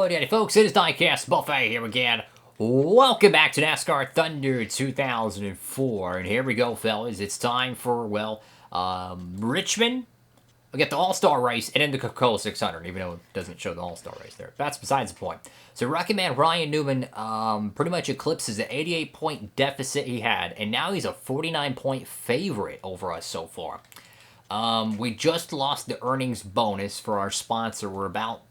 Howdy, folks, it is Diecastbuffet here again. Welcome back to NASCAR Thunder 2004. And here we go, fellas. It's time for, well, Richmond. We get the All-Star race and then the Coca-Cola 600, even though it doesn't show the All-Star race there. That's besides the point. So Rocket Man Ryan Newman pretty much eclipses the 88-point deficit he had. And now he's a 49-point favorite over us so far. We just lost the earnings bonus for our sponsor. We're about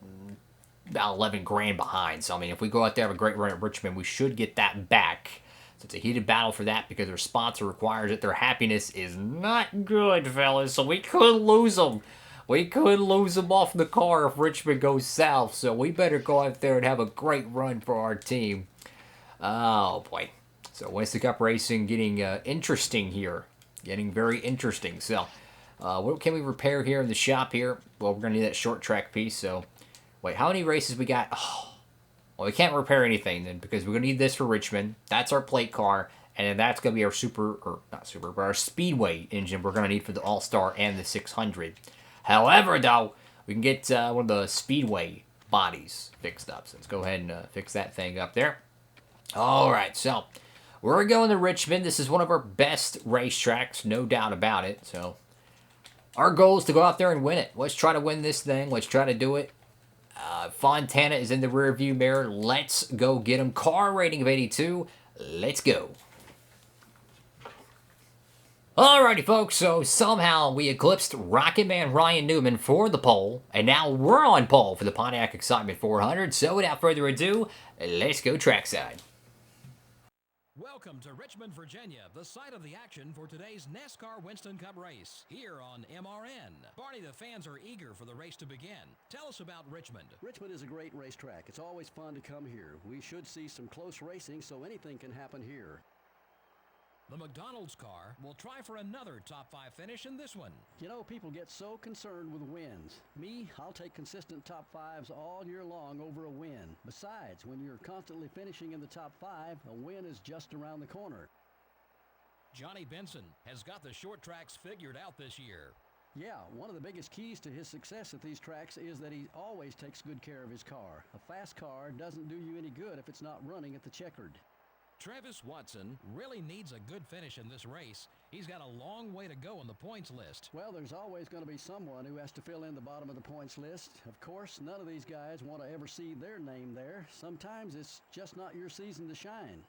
11 grand behind. So, I mean, if we go out there have a great run at Richmond, we should get that back. So it's a heated battle for that because their sponsor requires it. Their happiness is not good, fellas. So we could lose them. We could lose them off the car if Richmond goes south. So we better go out there and have a great run for our team. Oh, boy. So Winston Cup Racing getting interesting here. Getting very interesting. So what can we repair here in the shop here? Well, we're going to need that short track piece. So wait, how many races we got? Oh, well, we can't repair anything then because we're going to need this for Richmond. That's our plate car. And then that's going to be our our Speedway engine we're going to need for the All-Star and the 600. However, though, we can get one of the Speedway bodies fixed up. So let's go ahead and fix that thing up there. All right, so we're going to Richmond. This is one of our best racetracks, no doubt about it. So our goal is to go out there and win it. Let's try to win this thing. Let's try to do it. Fontana is in the rearview mirror. Let's go get him. Car rating of 82. Let's go. Alrighty, folks. So somehow we eclipsed Rocket Man Ryan Newman for the pole. And now we're on pole for the Pontiac Excitement 400. So without further ado, let's go trackside. Welcome to Richmond, Virginia, the site of the action for today's NASCAR Winston Cup race, here on MRN. Barney, the fans are eager for the race to begin. Tell us about Richmond. Richmond is a great racetrack. It's always fun to come here. We should see some close racing, so anything can happen here. The McDonald's car will try for another top 5 finish in this one. You know, people get so concerned with wins. Me, I'll take consistent top 5s all year long over a win. Besides, when you're constantly finishing in the top 5, a win is just around the corner. Johnny Benson has got the short tracks figured out this year. Yeah, one of the biggest keys to his success at these tracks is that he always takes good care of his car. A fast car doesn't do you any good if it's not running at the checkered. Travis Watson really needs a good finish in this race. He's got a long way to go on the points list. Well, there's always going to be someone who has to fill in the bottom of the points list. Of course, none of these guys want to ever see their name there. Sometimes it's just not your season to shine.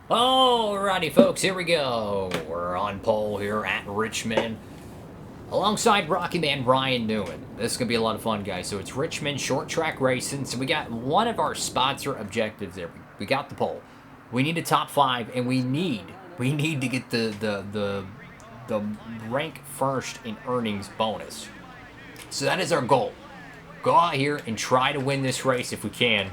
Alrighty, folks, here we go. We're on pole here at Richmond alongside Rocky Man Ryan Newman. This is going to be a lot of fun, guys. So it's Richmond short track racing. So we got one of our sponsor objectives there. We got the pole. We need a top 5, and we need to get the rank first in earnings bonus. So that is our goal. Go out here and try to win this race if we can.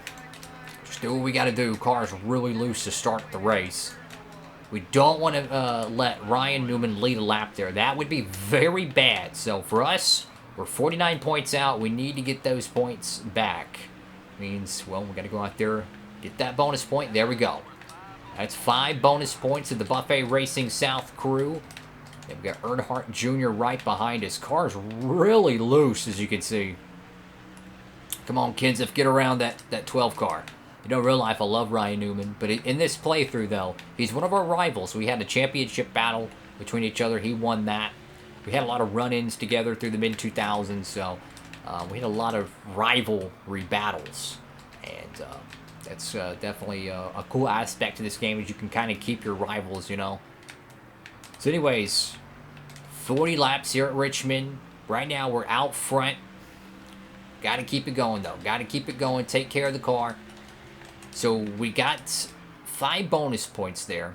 Just do what we got to do. Car's really loose to start the race. We don't want to let Ryan Newman lead a lap there. That would be very bad. So for us, we're 49 points out. We need to get those points back. Means, well, we got to go out there, get that bonus point. There we go. That's 5 bonus points to the Buffet Racing South crew. And we got Earnhardt Jr. right behind us. Car's really loose, as you can see. Come on, kids, let's get around that 12 car. You know, in real life, I love Ryan Newman. But in this playthrough, though, he's one of our rivals. We had a championship battle between each other. He won that. We had a lot of run-ins together through the mid-2000s. So we had a lot of rivalry battles. And that's definitely a cool aspect to this game is you can kind of keep your rivals, you know. So anyways, 40 laps here at Richmond. Right now, we're out front. Got to keep it going, though. Got to keep it going. Take care of the car. So we got 5 bonus points there,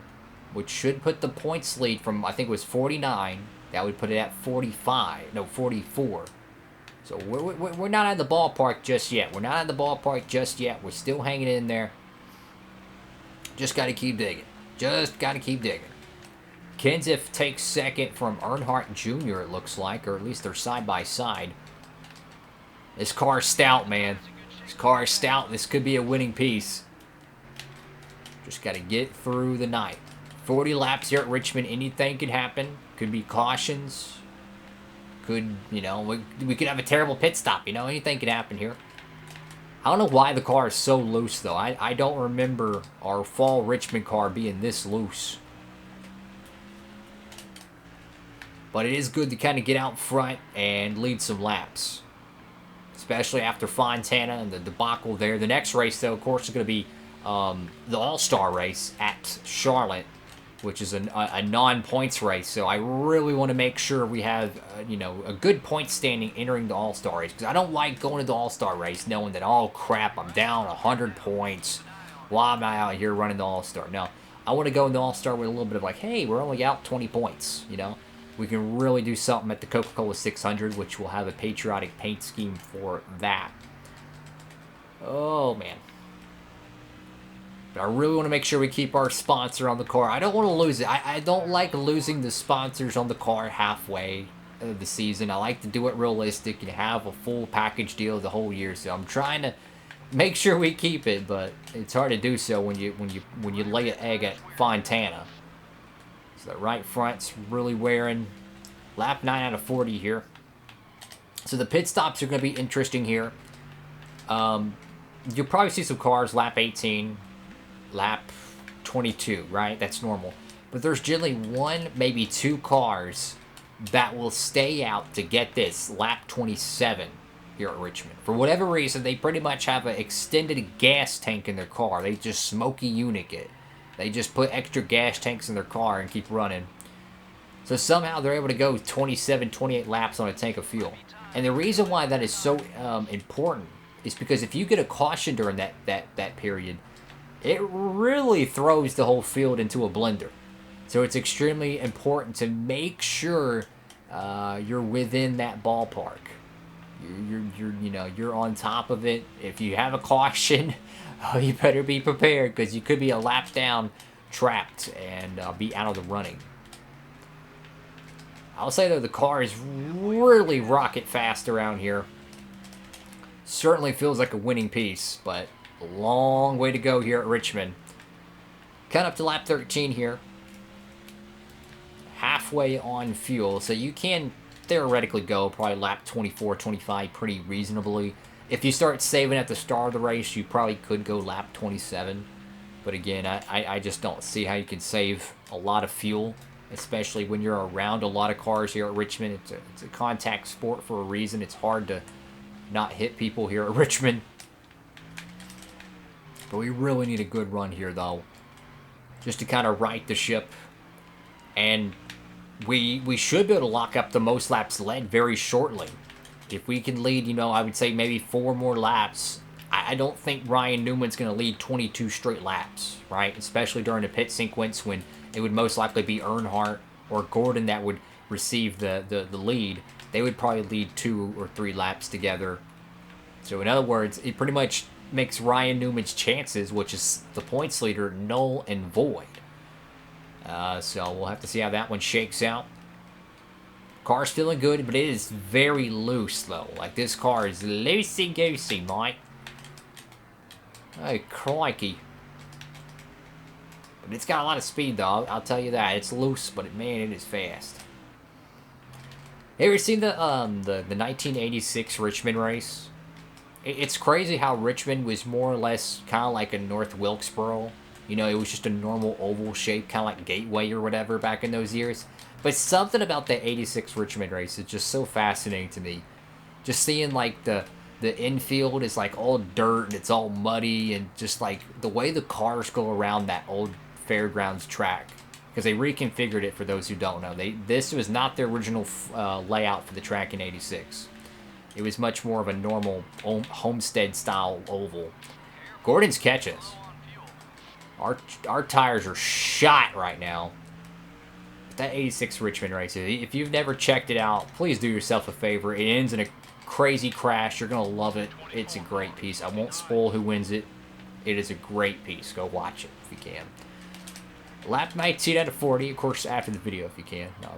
which should put the points lead from, I think it was 49. That would put it at 45. No, 44. So we're not out of the ballpark just yet. We're not out of the ballpark just yet. We're still hanging in there. Just got to keep digging. Just got to keep digging. Kenseth takes second from Earnhardt Jr., it looks like, or at least they're side by side. This car's stout, man. This car is stout. This could be a winning piece. Just got to get through the night. 40 laps here at Richmond. Anything could happen. Could be cautions. Could, you know, we could have a terrible pit stop. You know, anything could happen here. I don't know why the car is so loose, though. I don't remember our fall Richmond car being this loose. But it is good to kind of get out front and lead some laps. Especially after Fontana and the debacle there. The next race, though, of course, is going to be the All-Star race at Charlotte, which is a non-points race. So I really want to make sure we have, you know, a good point standing entering the All-Star race. Because I don't like going to the All-Star race knowing that, oh, crap, I'm down 100 points. Why am I out here running the All-Star? No, I want to go in the All-Star with a little bit of like, hey, we're only out 20 points, you know. We can really do something at the Coca-Cola 600, which will have a patriotic paint scheme for that. Oh, man. But I really want to make sure we keep our sponsor on the car. I don't want to lose it. I don't like losing the sponsors on the car halfway of the season. I like to do it realistic and have a full package deal the whole year. So I'm trying to make sure we keep it, but it's hard to do so when you lay an egg at Fontana. So the right front's really wearing. Lap 9 out of 40 here. So the pit stops are going to be interesting here. You'll probably see some cars lap 18, lap 22, right? That's normal. But there's generally one, maybe two cars that will stay out to get this lap 27 here at Richmond. For whatever reason, they pretty much have an extended gas tank in their car. They just smoky unit it. They just put extra gas tanks in their car and keep running. So somehow they're able to go 27, 28 laps on a tank of fuel. And the reason why that is so important is because if you get a caution during that period, it really throws the whole field into a blender. So it's extremely important to make sure you're within that ballpark. You're on top of it. If you have a caution, you better be prepared because you could be a lap down, trapped, and be out of the running. I'll say though the car is really rocket fast around here. Certainly feels like a winning piece, but a long way to go here at Richmond. Kind of up to lap 13 here. Halfway on fuel, so you can theoretically go probably lap 24, 25 pretty reasonably. If you start saving at the start of the race, you probably could go lap 27. But again, I just don't see how you can save a lot of fuel, especially when you're around a lot of cars here at Richmond. It's a contact sport for a reason. It's hard to not hit people here at Richmond. But we really need a good run here, though, just to kind of right the ship. And we should be able to lock up the most laps led very shortly. If we can lead, I would say maybe 4 more laps. I don't think Ryan Newman's going to lead 22 straight laps, right? Especially during the pit sequence when it would most likely be Earnhardt or Gordon that would receive the lead. They would probably lead 2 or 3 laps together. So in other words, it pretty much makes Ryan Newman's chances, which is the points leader, null and void. So we'll have to see how that one shakes out. Car's feeling good, but it is very loose, though. Like, this car is loosey-goosey, Mike. Oh, crikey. But it's got a lot of speed, though. I'll tell you that. It's loose, but, man, it is fast. Have you ever seen the 1986 Richmond race? It's crazy how Richmond was more or less kind of like a North Wilkesboro. It was just a normal oval shape, kind of like Gateway or whatever back in those years. But something about the 86 Richmond race is just so fascinating to me. Just seeing, like, the infield is, like, all dirt and it's all muddy. And just, like, the way the cars go around that old fairgrounds track. Because they reconfigured it, for those who don't know. This was not the original layout for the track in 86. It was much more of a normal homestead-style oval. Gordon's catches. Our tires are shot right now. That 86 Richmond race, if you've never checked it out, please do yourself a favor. It ends in a crazy crash. You're going to love it. It's a great piece. I won't spoil who wins it. It is a great piece. Go watch it if you can. Lap 19 out of 40, of course, after the video if you can. No,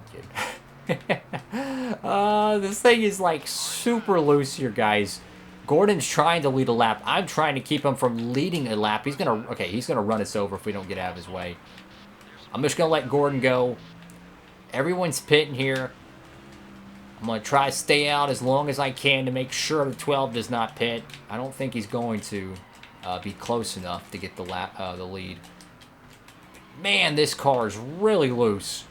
I'm kidding. This thing is like super loose here, guys. Gordon's trying to lead a lap. I'm trying to keep him from leading a lap. He's gonna run us over if we don't get out of his way. I'm just gonna let Gordon go. Everyone's pitting here. I'm gonna try to stay out as long as I can to make sure the 12 does not pit. I don't think he's going to be close enough to get the lead. Man, this car is really loose.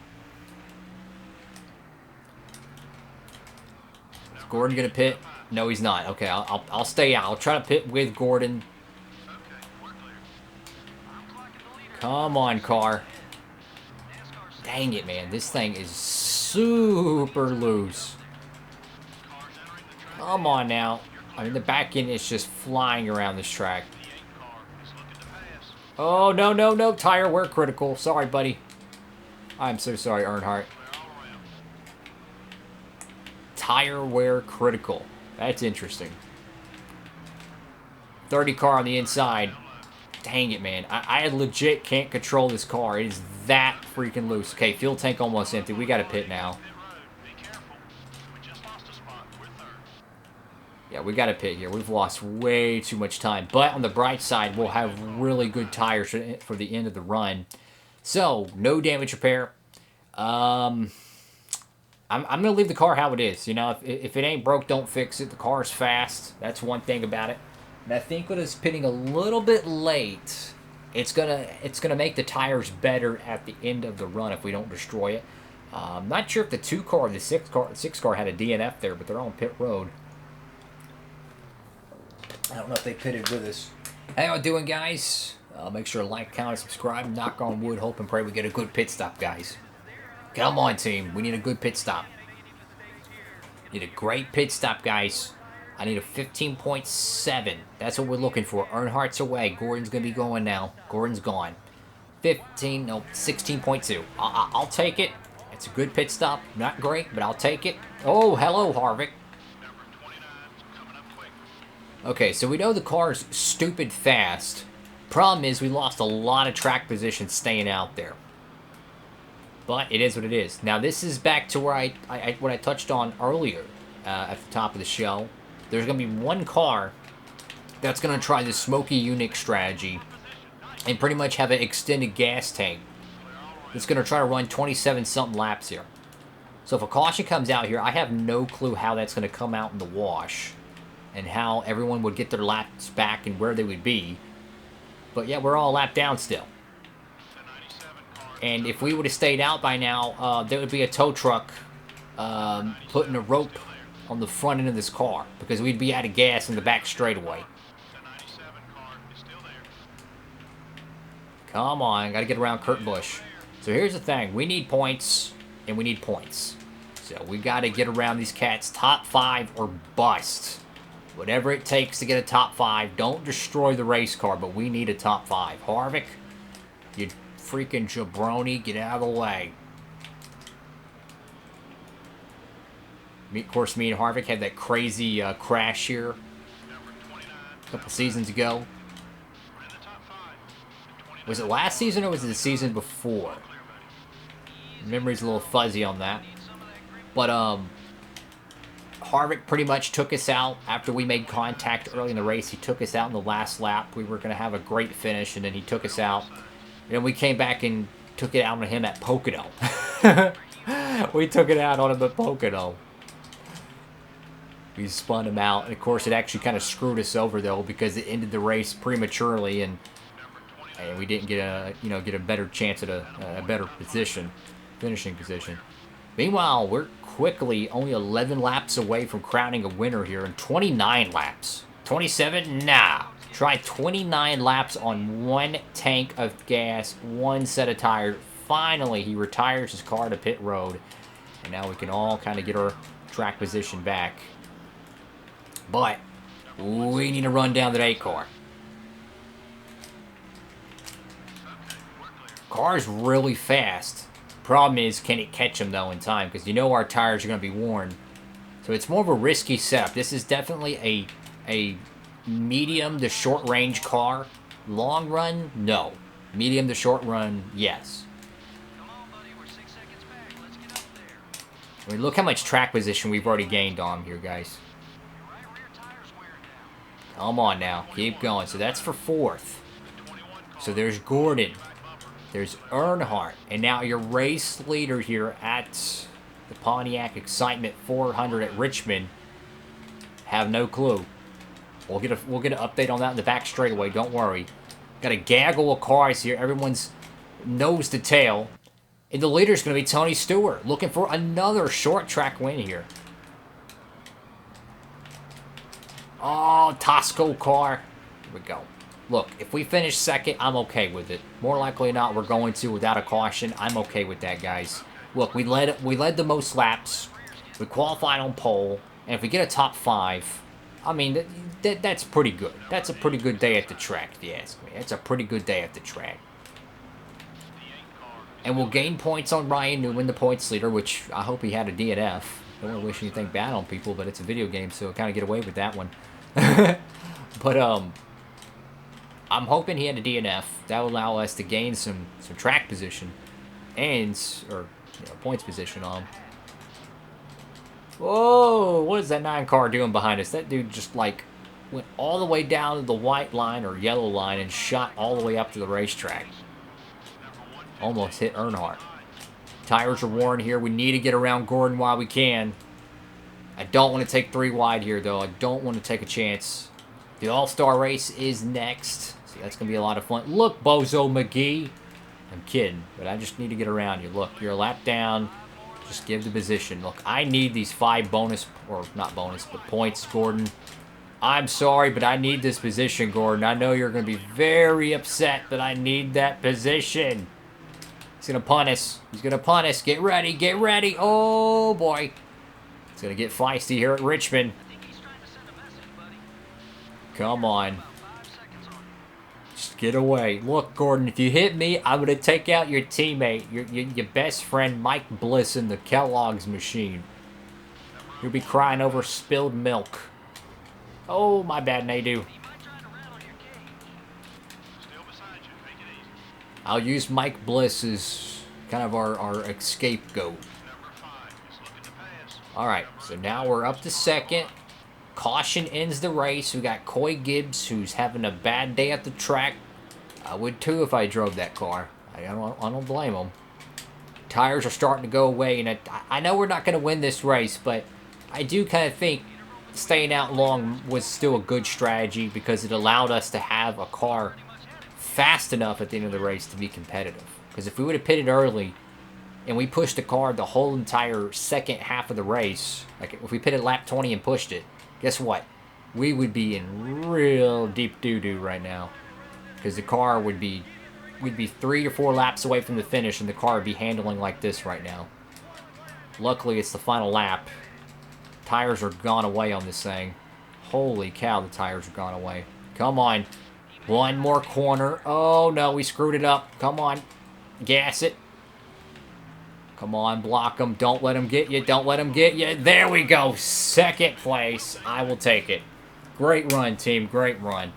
Is Gordon gonna pit? No, he's not. Okay, I'll stay out. I'll try to pit with Gordon. Come on, car. Dang it, man. This thing is super loose. Come on now. I mean, the back end is just flying around this track. Oh, no, no, no. Tire wear critical. Sorry, buddy. I'm so sorry, Earnhardt. Tire wear critical. That's interesting. 30 car on the inside. Dang it, man. I legit can't control this car. It is that freaking loose. Okay, fuel tank almost empty. We got to pit now. Yeah, we got to pit here. We've lost way too much time. But on the bright side, we'll have really good tires for the end of the run. So, no damage repair. I'm going to leave the car how it is. You know, if it ain't broke, don't fix it. The car's fast. That's one thing about it. And I think with us pitting a little bit late, it's gonna make the tires better at the end of the run if we don't destroy it. I'm not sure if the 2 car or the 6 car had a DNF there, but they're on pit road. I don't know if they pitted with us. How y'all doing, guys? Make sure to like, comment, subscribe, knock on wood, hope and pray we get a good pit stop, guys. Come on, team. We need a good pit stop. Need a great pit stop, guys. I need a 15.7. That's what we're looking for. Earnhardt's away. Gordon's going to be going now. Gordon's gone. 16.2. I'll take it. It's a good pit stop. Not great, but I'll take it. Oh, hello, Harvick. Okay, so we know the car's stupid fast. Problem is we lost a lot of track position staying out there. But it is what it is. Now this is back to where what I touched on earlier at the top of the show. There's going to be one car that's going to try the Smoky Unix strategy and pretty much have an extended gas tank. It's going to try to run 27-something laps here. So if a caution comes out here, I have no clue how that's going to come out in the wash and how everyone would get their laps back and where they would be. But yeah, we're all lapped down still. And if we would have stayed out by now, there would be a tow truck putting a rope on the front end of this car because we'd be out of gas in the back straightaway. Come on, got to get around Kurt Busch. So here's the thing. We need points, and we need points. So we got to get around these cats. Top 5 or bust. Whatever it takes to get a top 5. Don't destroy the race car, but we need a top 5. Harvick, you freaking jabroni, get out of the way. Of course, me and Harvick had that crazy crash here a couple seasons ago. Was it last season or was it the season before? Memory's a little fuzzy on that. But Harvick pretty much took us out after we made contact early in the race. He took us out in the last lap. We were going to have a great finish, and then he took us out. And then we came back and took it out on him at Pocono. We took it out on him at Pocono. We spun him out. And, of course, it actually kind of screwed us over, though, because it ended the race prematurely, and we didn't get a better chance at a better position, finishing position. Meanwhile, we're quickly only 11 laps away from crowning a winner here, and 29 laps. 27? Nah. Try 29 laps on one tank of gas, one set of tires. Finally, he retires his car to pit road, and now we can all kind of get our track position back. But we need to run down that 8 car. Car's really fast. Problem is, can it catch him, though, in time? Because you know our tires are going to be worn. So it's more of a risky setup. This is definitely a medium to short range car. Long run, no. Medium to short run, yes. I mean, look how much track position we've already gained on him here, guys. Come on now. Keep going. So that's for 4th. So there's Gordon. There's Earnhardt. And now your race leader here at the Pontiac Excitement 400 at Richmond. Have no clue. We'll get an update on that in the back straightaway. Don't worry. Got a gaggle of cars here. Everyone's nose to tail. And the leader's going to be Tony Stewart. Looking for another short track win here. Oh, Tosco car. Here we go. Look, if we finish 2nd, I'm okay with it. More likely than not, we're going to without a caution. I'm okay with that, guys. Look, we led the most laps. We qualified on pole. And if we get a top 5, I mean, that's pretty good. That's a pretty good day at the track, if you ask me. That's a pretty good day at the track. And we'll gain points on Ryan Newman, the points leader, which I hope he had a DNF. I don't want to wish anything bad on people, but it's a video game, so kind of get away with that one. But, I'm hoping he had a DNF. That will allow us to gain some track position and, points position on him. Whoa, what is that 9 car doing behind us? That dude just, like, went all the way down to the white line or yellow line and shot all the way up to the racetrack. Almost hit Earnhardt. Tires are worn here. We need to get around Gordon while we can. I don't want to take 3 wide here, though. I don't want to take a chance. The All-Star race is next. So that's going to be a lot of fun. Look, Bozo McGee. I'm kidding, but I just need to get around you. Look, you're a lap down. Just give the position. Look, I need these 5 bonus, or not bonus, but points, Gordon. I'm sorry, but I need this position, Gordon. I know you're going to be very upset that I need that position. He's going to punt us. He's going to punt us. Get ready. Get ready. Oh, boy. It's going to get feisty here at Richmond. Come on. Just get away. Look, Gordon, if you hit me, I'm going to take out your teammate, your best friend, Mike Bliss, in the Kellogg's machine. You'll be crying over spilled milk. Oh, my bad, Nadu. I'll use Mike Bliss as kind of our scapegoat. Alright, so now we're up to 2nd. Caution ends the race. We got Coy Gibbs, who's having a bad day at the track. I would too if I drove that car. I don't blame him. Tires are starting to go away, and I know we're not going to win this race, but I do kind of think staying out long was still a good strategy because it allowed us to have a car fast enough at the end of the race to be competitive. Because if we would have pitted early and we pushed the car the whole entire second half of the race, like if we pitted lap 20 and pushed it, guess what? We would be in real deep doo-doo right now. Because the car would be, we'd be 3 or 4 laps away from the finish and the car would be handling like this right now. Luckily, it's the final lap. Tires are gone away on this thing. Holy cow, the tires are gone away. Come on. One more corner. Oh, no, we screwed it up. Come on. Gas it. Come on, block them. Don't let them get you. Don't let them get you. There we go. 2nd place. I will take it. Great run, team. Great run.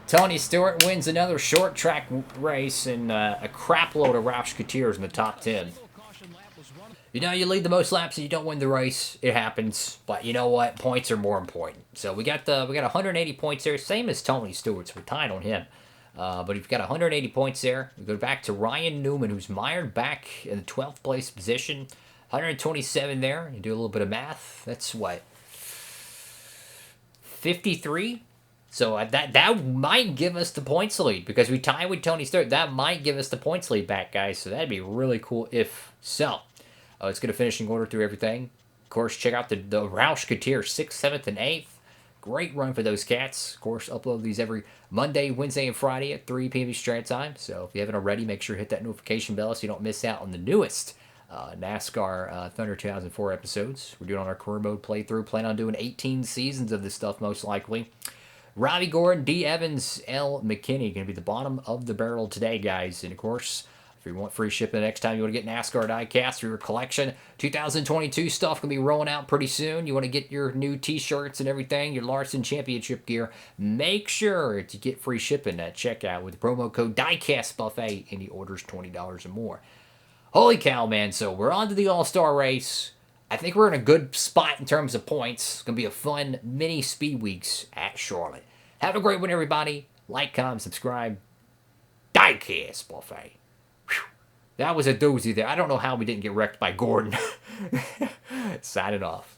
Tony Stewart wins another short track race and a crap load of Roush Couture in the top 10. You know, you lead the most laps and you don't win the race. It happens. But you know what? Points are more important. So we got 180 points there. Same as Tony Stewart's. We're tied on him. But you've got 180 points there. We go back to Ryan Newman, who's mired back in the 12th place position. 127 there. You do a little bit of math. That's what? 53? So that might give us the points lead because we tie with Tony Stewart. That might give us the points lead back, guys. So that'd be really cool if so. Let's get a finishing order through everything. Of course, check out the Roush Couture 6th, 7th, and 8th. Great run for those cats. Of course, upload these every Monday, Wednesday, and Friday at 3 p.m. Eastern Time. So if you haven't already, make sure to hit that notification bell so you don't miss out on the newest NASCAR Thunder 2004 episodes. We're doing on our career mode playthrough. Plan on doing 18 seasons of this stuff, most likely. Robbie Gordon, D. Evans, L. McKinney going to be the bottom of the barrel today, guys. And, of course, if you want free shipping the next time you want to get NASCAR Diecast for your collection, 2022 stuff going to be rolling out pretty soon. You want to get your new T-shirts and everything, your Larson Championship gear, make sure to get free shipping at checkout with the promo code DIECASTbuffet and he orders $20 or more. Holy cow, man. So we're on to the All-Star race. I think we're in a good spot in terms of points. It's going to be a fun mini speed weeks at Charlotte. Have a great one, everybody. Like, comment, subscribe. Diecastbuffet. Whew. That was a doozy there. I don't know how we didn't get wrecked by Gordon. Signing off.